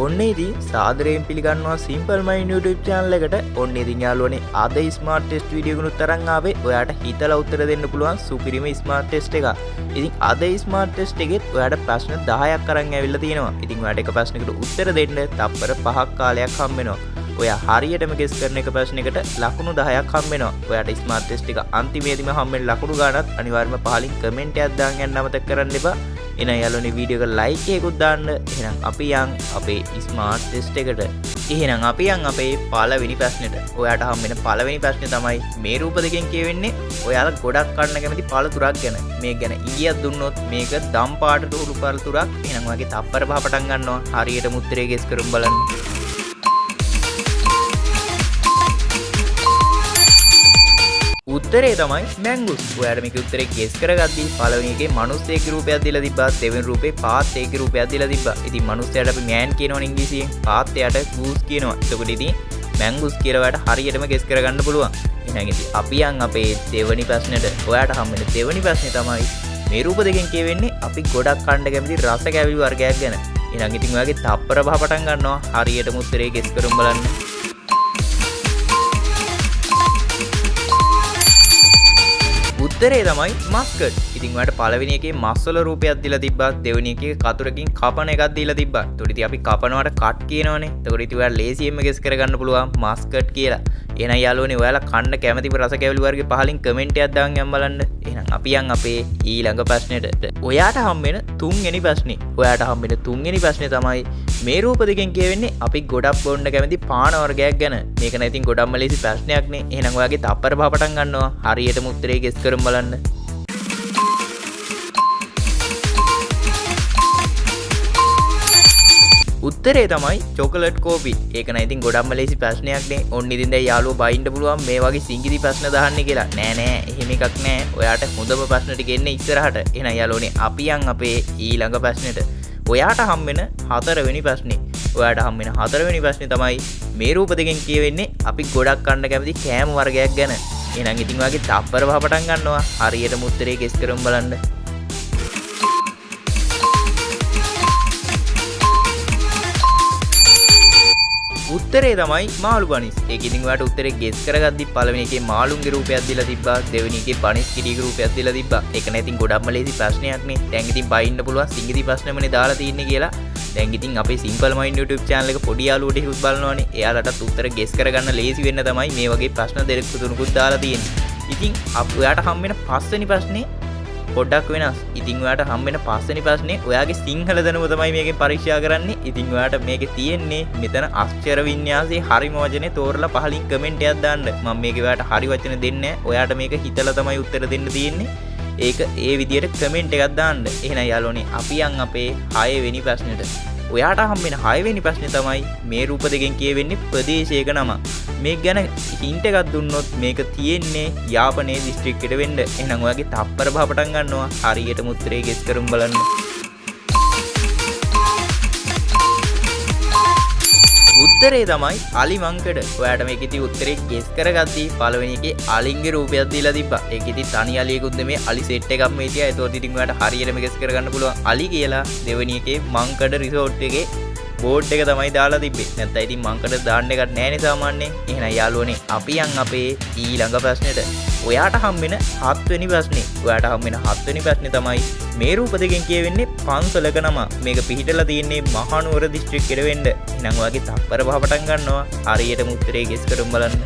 ඔන්න ඉතින් සාදරයෙන් පිළිගන්නවා Simple Mind YouTube channel එකට. ඔන්න ඉතින් යාළුවනේ අද smart test video එකකුත් තරන් ආවේ ඔයාට හිතලා උත්තර දෙන්න පුළුවන් සුපිරිම smart test එක. ඉතින් අද smart test එකෙත් ඔයාට ප්‍රශ්න 10ක් අරන් ඇවිල්ලා තියෙනවා. ඉතින් ඔයාට එක ප්‍රශ්නයකට උත්තර දෙන්න තප්පර 5ක් කාලයක් හම්බ වෙනවා. ඔයා හරියටම ගෙස් කරන එක ප්‍රශ්නයකට ලකුණු 10ක් හම්බ වෙනවා. ඔයාට smart test එක අන්තිමේදීම හම්බ වෙන ලකුණු ගානත් අනිවාර්යයෙන්ම පහලින් කමෙන්ට් එකක් දාන්න යන්න අමතක කරන්න එපා. එහෙනම් යාළුවනේ වීඩියෝ එක ලයික් එකකුත් දාන්න. එහෙනම් අපි යන් අපේ ස්මාර්ට් ටෙස්ට් එකට. එහෙනම් අපි යන් අපේ පළවෙනි ප්‍රශ්නෙට. ඔයාට හම් වෙන පළවෙනි ප්‍රශ්නේ තමයි මේ රූප දෙකෙන් කියවෙන්නේ ඔයාලා ගොඩක් කන්න කැමති පළතුරක් ගැන. මේක ගැන ඉංගියක් දුන්නොත් මේක දම් පාටට උරු පළතුරක්. එහෙනම් ඔයාගේ තප්පර පහ පටන් ගන්නවා. හරියටම උත්තරේ ගෙස් කරමු බලන්න. උත්තරේ තමයි මැංගුස්. ඔයාලා මේකේ උත්තරේ ගෙස් කරගද්දී පළවෙනි එකේ මිනිස්සෙක්ගේ රූපයක් දීලා තිබ්බා. දෙවෙනි රූපේ පාත්තේගේ රූපයක් දීලා තිබ්බා. ඉතින් මිනිස්සයාට අපි මෑන් කියනවනේ ඉංග්‍රීසියෙන්. පාත්තයාට ගූස් කියනවා. එතකොට ඉතින් මැංගුස් කියලා ඔයාලට හරියටම ගෙස් කරගන්න පුළුවන්. එහෙනම් ඉතින් අපි යන් අපේ දෙවෙනි ප්‍රශ්නෙට. ඔයාට හම් වෙන දෙවෙනි ප්‍රශ්නේ තමයි මේ රූප දෙකෙන් කියවෙන්නේ අපි ගොඩක් කන්න කැමති රස කැවිලි වර්ගයක් ගැන. එහෙනම් ඉතින් ඔයාගේ තප්පර පහ පටන් ගන්නවා. හරියටම උත්තරේ ගෙස් කරමු බලන්න. උත්තරේ තමයි මස්කට්. ඉතින් ඔයාලට පළවෙනි එකේ මස් වල රූපයක් දීලා තිබ්බා. දෙවෙනි එකේ කතුරකින් කපන එකක් දීලා තිබ්බා. ඒතකොට ඉතින් අපි කපනවට කට් කියනවනේ. ඒතකොට ඉතින් ඔයාලා ලේසියෙන්ම ගෙස් කරගන්න පුළුවන් මස්කට් කියලා. එහෙනම් යාළුවනේ ඔයාලා කන්න කැමතිම රස කැවිලි වර්ගේ පහලින් කමෙන්ට් එකක් දාන්න යන්න බලන්න. එහෙනම් අපි යන් අපේ ඊළඟ ප්‍රශ්නෙට. ඔයාට හම් වෙන තුන්වෙනි ප්‍රශ්නේ. ඔයාට හම් වෙන තුන්වෙනි ප්‍රශ්නේ තමයි මේ රූප දෙකෙන් කියවෙන්නේ අපි ගොඩක් බොන්න කැමති පාන වර්ගයක් ගැන. මේක නම් ඉතින් ගොඩක්ම ලේසි ප්‍රශ්නයක් නේ. එහෙනම් ඔයාගේ තප්පර පහ පටන් ගන්නවා. හරියටම උත්තරේ ගෙස් කරමු බලන්න. උත්තරේ තමයි චොකලට් කෝපි. ඒක නම් ඉතින් ගොඩක්ම ලේසි ප්‍රශ්නයක් නේ. ඔන්න ඉතින් දැන් යාළුවෝ බයින්න පුළුවන් මේ වගේ සිංගිදි ප්‍රශ්න දාන්නේ කියලා. නෑ එහෙම එකක් නෑ. ඔයාට හොඳම ප්‍රශ්න ටික එන්නේ ඉස්සරහට. එහෙනම් යාළුවනේ අපි යන් අපේ ඊළඟ ප්‍රශ්නෙට. ඔයාට හම් වෙන හතරවෙනි ප්‍රශ්නේ. ඔයාට හම් වෙන හතරවෙනි ප්‍රශ්නේ තමයි මේ රූප දෙකෙන් කියවෙන්නේ අපි ගොඩක් කන්න කැමති කෑම වර්ගයක් ගැන. එහෙනම් ඉතින් ඔයාගේ තප්පර පහ පටන් ගන්නවා. හරියටම උත්තරේ ගෙස් කරමු බලන්න. උත්තරේ තමයි මාළු බනිස්. ඒක ඉතින් ඔයාලට උත්තරේ ගෙස් කරගද්දි පළවෙනි එකේ මාළුන්ගේ රූපයක් දීලා තිබ්බා. දෙවෙනි එකේ බනිස් කිඩිගේ රූපයක් දීලා තිබ්බා. ඒක නම් ඉතින් ගොඩක්ම ලේසි ප්‍රශ්නයක් නේ. දැන් ඉතින් බයින්න පුළුවන් සිංගිදි ප්‍රශ්නෙමනේ දාලා තින්නේ කියලා. දැන් ඉතින් අපේ Simple Mind YouTube channel එක පොඩි යාළුවෝ ටිකකුත් බලනවානේ. එයාලටත් උත්තර ගෙස් කරගන්න ලේසි වෙන්න තමයි මේ වගේ ප්‍රශ්න දෙකක් තුනකුත් දාලා තියෙන්නේ. ඉතින් ඔයාට හම් වෙන පස්වෙනි ප්‍රශ්නේ පොඩ්ඩක් වෙනස්. ඉතින් ඔයාට හම් වෙන පස්වෙනි ප්‍රශ්නේ ඔයාගේ සිංහල දැනුම තමයි මේකෙන් පරීක්ෂා කරන්නේ. ඉතින් ඔයාට මේකේ තියෙන්නේ මෙතන අක්ෂර වින්‍යාසයේ හරිම වචනේ තෝරලා පහලින් කමෙන්ට් එකක් දාන්න. මම මේකේ ඔයාට හරි වචන දෙන්නේ නැහැ. ඔයාට මේක හිතලා තමයි උත්තර දෙන්න තියෙන්නේ. ඒක ඒ විදියට කමෙන්ට් එකක් දාන්න. එහෙනම් යාළුවනේ අපි යන් අපේ 6 වෙනි ප්‍රශ්නෙට. ඔයාට හම් වෙන 6 වෙනි ප්‍රශ්නේ තමයි මේ රූප දෙකෙන් කියවෙන්නේ ප්‍රදේශයක නම. මේක ගැන හින්ට් එකක් දුන්නොත් මේක තියෙන්නේ යාපනයේ දිස්ත්‍රික්කයට වෙන්න. එහෙනම් ඔයාගේ තප්පර පහ පටන් ගන්නවා. හරියටම උත්තරේ ගෙස් කරමු බලන්න. උත්තරේ තමයි අලිමංකඩ. ඔයාට මේක ඉතින් උත්තරේ ගෙස් කරගද්දී පළවෙනි එකේ අලින්ගේ රූපයක් දීලා තිබ්බා. ඒක ඉතින් තනි අලියෙකුත් නෙමෙයි අලි සෙට් එකක් මේ තියා. ඒතකොට ඉතින් ඔයාට හරියටම ගෙස් කරගන්න පුළුවන් අලි කියලා. දෙවෙනි එකේ මංකඩ රිසෝට් එකේ බෝඩ් එක තමයි දාලා තිබ්බේ. නැත්නම් ඉතින් මංකඩ දාන්න එකක් නැහැ නේ සාමාන්‍යයෙන්. එහෙනම් යාළුවනේ අපි යන් අපේ ඊළඟ ප්‍රශ්නෙට. ඔයාට හම් වෙන 7 වෙනි ප්‍රශ්නේ. ඔයාට හම් වෙන 7 වෙනි ප්‍රශ්නේ තමයි මේ රූප දෙකෙන් කියවෙන්නේ පන්සලක නම. මේක පිහිටලා තියෙන්නේ මහනුවර දිස්ත්‍රික්කෙට වෙන්න. එහෙනම් ඔයාගේ තප්පර පහ පටන් ගන්නවා. හරියටම උත්තරේ ගෙස් කරමු බලන්න.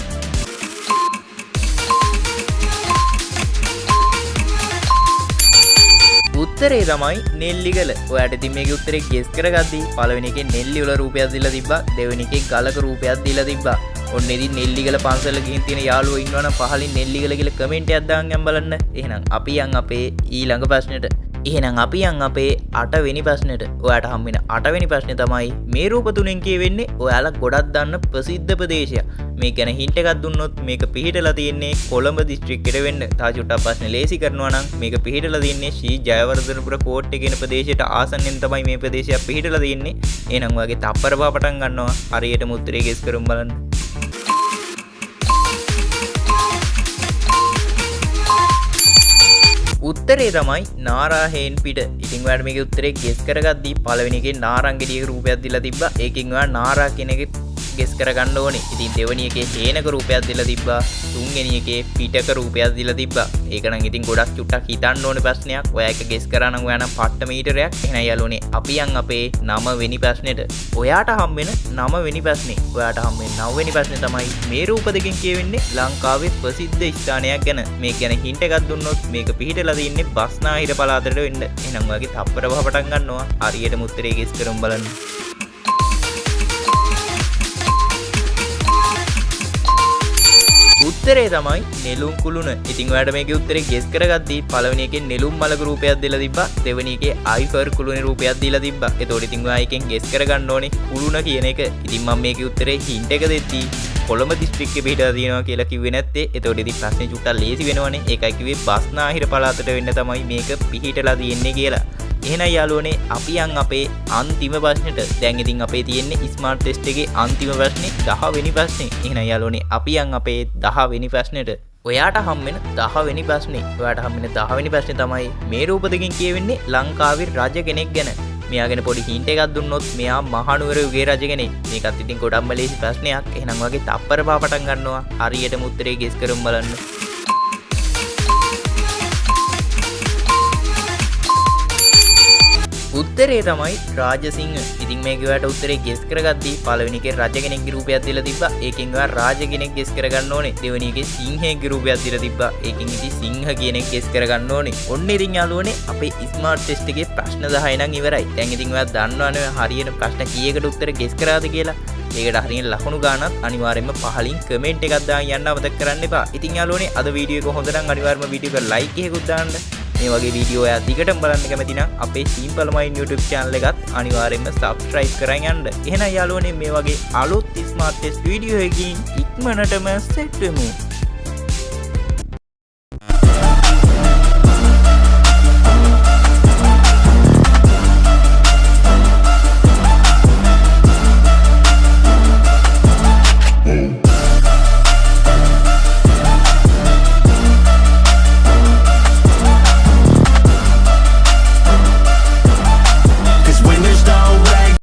උත්තරේ තමයි නෙල්ලිගල. ඔයාට ඉතින් මේකේ උත්තරේ ගෙස් කරගද්දී පළවෙනි එකේ නෙල්ලි වල රූපයක් දීලා තිබ්බා. දෙවෙනි එකේ ගලක රූපයක් දීලා තිබ්බා. ඔන්න ඉතින් නෙල්ලිගල පන්සල ගිහින් තියෙන යාළුවෝ ඉන්නවනම් පහලින් නෙල්ලිගල කියලා කමෙන්ට් එකක් දාන්න යන්න බලන්න. එහෙනම් අපි යන් අපේ ඊළඟ ප්‍රශ්නෙට. එහෙනම් අපි යන් අපේ 8 වෙනි ප්‍රශ්නෙට. ඔයාට හම් වෙන 8 වෙනි ප්‍රශ්නේ තමයි මේ රූප තුනෙන් කියවෙන්නේ ඔයාලා ගොඩක් දන්න ප්‍රසිද්ධ ප්‍රදේශයක්. මේ ගැන හින්ට් එකක් දුන්නොත් මේක පිහිටලා තියෙන්නේ කොළඹ දිස්ත්‍රික්කයට වෙන්න. තා චුට්ටක් ප්‍රශ්නේ ලේසි කරනවා නම් මේක පිහිටලා තියෙන්නේ ශ්‍රී ජයවර්ධනපුර කෝට්ටේ කියන ප්‍රදේශයට ආසන්නෙන් තමයි මේ ප්‍රදේශය පිහිටලා තියෙන්නේ. එහෙනම් ඔයාගේ තප්පර පහ පටන් ගන්නවා. හරියටම උත්තරේ ගෙස් කරමු බලන්න. උත්තරේ තමයි නාරාහේන් පිට. ඉතින් ඔයාලට මේකේ උත්තරේ ගෙස් කරගද්දී පළවෙනි එකේ නාරං ගෙඩියක රූපයක් දීලා තිබ්බා. ඒකෙන් ඔයා නාරා කියන එක ගෙස් කරගන්න ඕනේ. ඉතින් දෙවෙනි එකේ හේනක රූපයක් දීලා තිබ්බා. තුන්වෙනි එකේ පිටක රූපයක් දීලා තිබ්බා. ඒක නම් ඉතින් ගොඩක් චුට්ටක් හිතන්න ඕනේ ප්‍රශ්නයක්. ඔයා එක ගෙස් කරා නම් ඔයා නම් පට්ට මීටරයක්. එහෙනම් යාළුවනේ අපි යන් අපේ 9 වෙනි ප්‍රශ්නෙට. ඔයාට හම් වෙන 9 වෙනි ප්‍රශ්නේ. ඔයාට හම් වෙන 9 වෙනි ප්‍රශ්නේ තමයි මේ රූප දෙකෙන් කියවෙන්නේ ලංකාවේ ප්‍රසිද්ධ ස්ථානයක් ගැන. මේක ගැන හින්ට් එකක් දුන්නොත් මේක පිහිටලා තින්නේ බස්නාහිර පළාතට වෙන්න. එහෙනම් ඔයාගේ තප්පර පහ පටන් ගන්නවා. හරියටම උත්තරේ ගෙස් කරමු බලන්න. උත්තරේ තමයි නෙළුම් කුළුණ. ඉතින් ඔයාලට මේකේ උත්තරේ ගෙස් කරගද්දී පළවෙනි එකේ නෙළුම් මලක රූපයක් දීලා තිබ්බා. දෙවෙනි එකේ අයිෆර් කුළුණේ රූපයක් දීලා තිබ්බා. එතකොට ඉතින් ඔයා එකෙන් ගෙස් කරගන්න ඕනේ කුළුණ කියන එක. ඉතින් මම මේකේ උත්තරේ හින්ට් එක දෙද්දී කොළඹ දිස්ත්‍රික්කේ පිහිටලා තියෙනවා කියලා කිව්වේ නැත්තේ. එතකොට ඉතින් ප්‍රශ්නේ චුට්ටක් ලේසි වෙනවනේ. ඒකයි කිව්වේ බස්නාහිර පළාතට වෙන්න තමයි මේක පිහිටලා තියෙන්නේ කියලා. එහෙනම් යාළුවනේ අපි යන් අපේ අන්තිම ප්‍රශ්නෙට. දැන් ඉතින් අපේ තියෙන්නේ ස්මාර්ට් ටෙස්ට් එකේ අන්තිම ප්‍රශ්නේ 10 වෙනි ප්‍රශ්නේ. එහෙනම් යාළුවනේ අපි යන් අපේ 10 වෙනි ප්‍රශ්නෙට. ඔයාට හම් වෙන 10 වෙනි ප්‍රශ්නේ. ඔයාට හම් වෙන 10 වෙනි ප්‍රශ්නේ තමයි මේ රූප දෙකෙන් කියවෙන්නේ ලංකාවේ රජ කෙනෙක් ගැන. මෙයා ගැන පොඩි හින්ට් එකක් දුන්නොත් මෙයා මහනුවර යුගයේ රජ කෙනෙක්. මේකත් ඉතින් ගොඩක්ම ලේසි ප්‍රශ්නයක්. එහෙනම් වගේ තප්පර පහ පටන් ගන්නවා. හරියටම උත්තරේ ගෙස් කරමු බලන්න. උත්තරේ තමයි රාජසිංහ. ඉතින් මේක ඔයාලට උත්තරේ ගෙස් කරගද්දී පළවෙනි එකේ රජ කෙනෙක්ගේ රූපයක් දීලා තිබ්බා. ඒකෙන් ඔයා රාජ කෙනෙක් ගෙස් කරගන්න ඕනේ. දෙවෙනි එකේ සිංහයෙක්ගේ රූපයක් දීලා තිබ්බා. ඒකෙන් ඉතින් සිංහ කියන එක ගෙස් කරගන්න ඕනේ. ඔන්න ඉතින් යාළුවනේ අපේ ස්මාර්ට් ටෙස්ට් එකේ ප්‍රශ්න 10 නම් ඉවරයි. දැන් ඉතින් ඔයා දන්නවනේ හරියට ප්‍රශ්න කීයකට උත්තර ගෙස් කරාද කියලා. ඒකට හරියට ලකුණු ගන්නත් අනිවාර්යයෙන්ම පහලින් කමෙන්ට් එකක් දාන්න යන්න අමතක කරන්න එපා. ඉතින් යාළුවනේ අද වීඩියෝ එක හොඳ නම් අනිවාර්යයෙන්ම වීඩියෝ එකට ලයික් එකකුත් දාන්න. මේ වගේ වීඩියෝ ඔයා දිගටම බලන්න කැමති නම් අපේ Simple Mind YouTube channel එකත් අනිවාර්යයෙන්ම subscribe කරන් යන්න. එහෙනම් යාළුවනේ මේ වගේ අලුත් smart test වීඩියෝ එකකින් ඉක්මනටම සෙට් වෙමු.